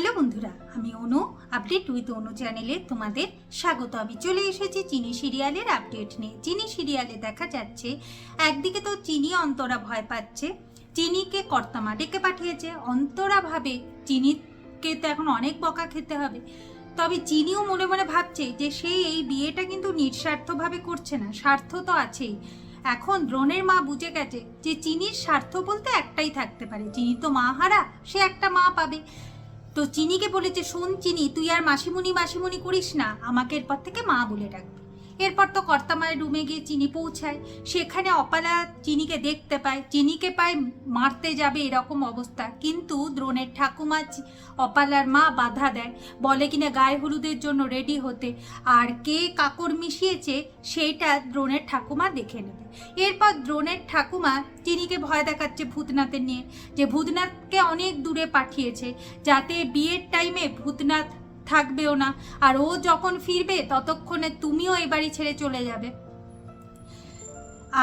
Hello বন্ধুরা, আমি অনু। Update with অনু চ্যানেলে তোমাদের স্বাগত। আমি চলে এসেছি চিনি সিরিয়ালের আপডেট নিয়ে। চিনি সিরিয়ালে দেখা যাচ্ছে একদিকে তো চিনি অন্তরা ভয় পাচ্ছে, চিনিকে কর্তামা ডেকে পাঠিয়েছে। অন্তরা ভাবে চিনিকে তো এখন অনেক বকা খেতে হবে, তবে চিনিও মনে মনে ভাবছে যে সে এই বিয়েটা কিন্তু নিঃস্বার্থভাবে করছে না, স্বার্থ তো আছেই। এখন দ্রোণের মা বুঝে গেছে যে চিনির স্বার্থ বলতে একটাই থাকতে পারে, চিনি তো মা হারা, সে একটা মা পাবে। তো চিনিকে বলেছে, শোন চিনি, তুই আর মাসিমুনি মাসিমুনি করিস না, আমাকে এরপর থেকে মা বলে ডাকবি। এরপর তো কর্তামায়ের রুমে গিয়ে চিনি পৌঁছায়। সেখানে অপালা চিনিকে দেখতে পায়, চিনিকে পায় মারতে যাবে এরকম অবস্থা, কিন্তু দ্রোণের ঠাকুমা অপালার মা বাধা দেয়, বলে কিনা গায়ে হলুদের জন্য রেডি হতে, আর কে কাকড় মিশিয়েছে সেইটা দ্রোণের ঠাকুমা দেখে নেবে। এরপর দ্রোণের ঠাকুমা চিনিকে ভয় দেখাচ্ছে ভূতনাথের নিয়ে, যে ভূতনাথকে অনেক দূরে পাঠিয়েছে যাতে বিয়ের টাইমে ভূতনাথ থাকবেও না, আর ও যখন ফিরবে ততক্ষণে তুমিও এই বাড়ি ছেড়ে চলে যাবে,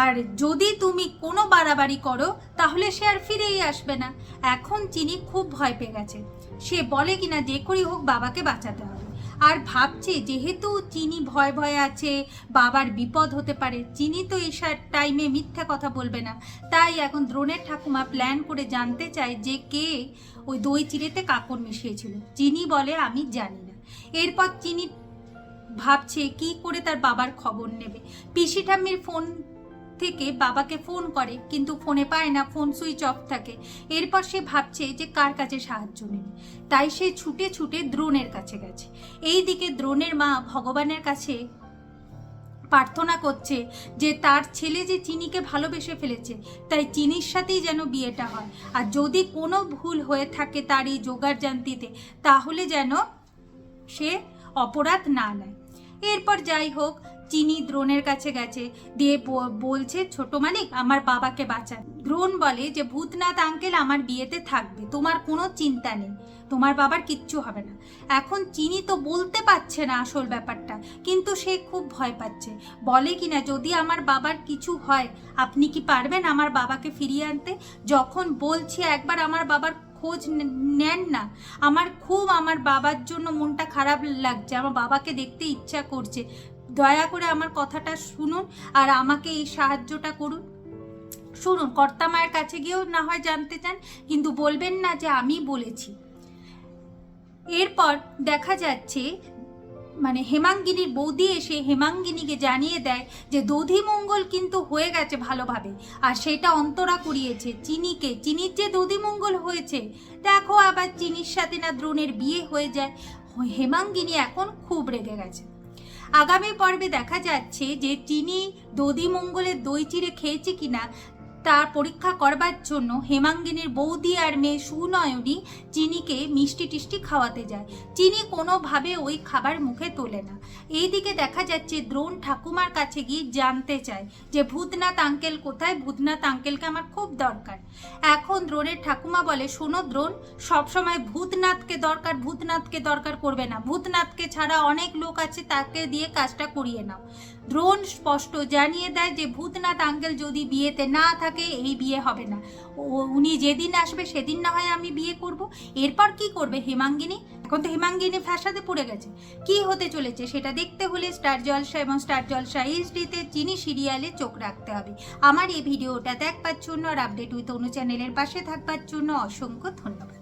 আর যদি তুমি কোনো বাড়াবাড়ি করো তাহলে সে আর ফিরেই আসবে না। এখন চিনি খুব ভয় পেয়ে গেছে, সে বলে কিনা যে করেই হোক বাবাকে বাঁচাতে হবে। আর ভাবছে যেহেতু চিনি ভয় ভয়ে আছে, বাবার বিপদ হতে পারে, চিনি তো এই টাইমে মিথ্যা কথা বলবে না। তাই এখন দ্রোণের ঠাকুমা প্ল্যান করে জানতে চায় যে কে ওই দই চিড়েতে কাকড় মিশিয়েছিল। চিনি বলে আমি জানি না। এরপর চিনি ভাবছে কি করে তার বাবার খবর নেবে। পিসি ঠাম্মির ফোন থেকে বাবাকে ফোন করে, কিন্তু ফোনে পায় না, ফোন সুইচ অফ থাকে। এরপর সে ভাবছে যে কার কাছে সাহায্য নেবে, তাই সে ছুটে ছুটে দ্রোণের কাছে গেছে। এইদিকে দ্রোণের মা ভগবানের কাছে প্রার্থনা করছে যে তার ছেলে যে চিনিকে ভালোবেসে ফেলেছে, তাই চিনির সাথেই যেন বিয়েটা হয়, আর যদি কোনো ভুল হয়ে থাকে তার এই জোগাড় জান্তিতে, তাহলে যেন সে অপরাধ না নেয়। এরপর যাই হোক, চিনি দ্রোণের কাছে গেছে, দিয়ে বলছে ছোট মালিক আমার বাবাকে বাঁচান। দ্রোণ বলে যে ভূতনাথ আঙ্কেল আমার বিয়েতে থাকবে, তোমার কোনো চিন্তা নেই, তোমার বাবার কিচ্ছু হবে না। এখন চিনি তো বলতে পারছে না আসল ব্যাপারটা, কিন্তু সে খুব ভয় পাচ্ছে, বলে কিনা যদি আমার বাবার কিছু হয় আপনি কি পারবেন আমার বাবাকে ফিরিয়ে আনতে? যখন বলছি একবার আমার বাবার খোঁজ নেন না, আমার বাবার জন্য মনটা খারাপ লাগছে, আমার বাবাকে দেখতে ইচ্ছা করছে, দয়া করে আমার কথাটা শুনুন আর আমাকে এই সাহায্যটা করুন। শুনুন, কর্তামায়ের কাছে গিয়েও না হয় জানতে চান, কিন্তু বলবেন না যে আমি বলেছি। এরপর দেখা যাচ্ছে হেমাঙ্গিনীর বৌদি এসে হেমাঙ্গিনীকে জানিয়ে দেয় যে দধিমঙ্গল কিন্তু হয়ে গেছে ভালোভাবে, আর সেটা অন্তরা করিয়েছে চিনিকে। চিনির যে দধিমঙ্গল হয়েছে, দেখো আবার চিনির সাথে না দ্রোণের বিয়ে হয়ে যায়। হেমাঙ্গিনী এখন খুব রেগে গেছে। আগামী পর্বে দেখা যাচ্ছে যে চিনি দধিমঙ্গলের দই চিড়ে খেয়েছে কিনা তার পরীক্ষা করবার জন্য হেমাঙ্গিনীর বৌদি আর মেয়ে সুনয়নী চিনিকে মিষ্টি টিষ্টি খাওয়াতে যায়। চিনি কোনোভাবে ওই খাবার মুখে তোলে না। এইদিকে দেখা যাচ্ছে দ্রোণ ঠাকুমার কাছে গিয়ে জানতে চায় যে ভূতনাথ আঙ্কেল কোথায়, ভূতনাথ আঙ্কেলকে আমার খুব দরকার। এখন দ্রোণের ঠাকুমা বলে, শোনো দ্রোণ, সবসময় ভূতনাথকে দরকার করবে না, ভূতনাথকে ছাড়া অনেক লোক আছে, তাকে দিয়ে কাজটা করিয়ে নাও। দ্রোণ স্পষ্ট জানিয়ে দেয় যে ভূতনাথ আঙ্কেল যদি বিয়েতে না থাকে এই বিয়ে হবে না, উনি যেদিন আসবে সেদিন না হয় আমি বিয়ে করব। এরপর কি করবে হেমাঙ্গিনী? এখন তো হেমাঙ্গিনী ফ্যাসাদে পড়ে গেছে। কি হতে চলেছে সেটা দেখতে হলে স্টার জলসা এবং স্টার জলসা এইচডিতে চিনি সিরিয়ালে চোখ রাখতে হবে। আমার এই ভিডিওটা দেখবার জন্য আর আপডেট উইথ অনু চ্যানেলের পাশে থাকবার জন্য অসংখ্য ধন্যবাদ।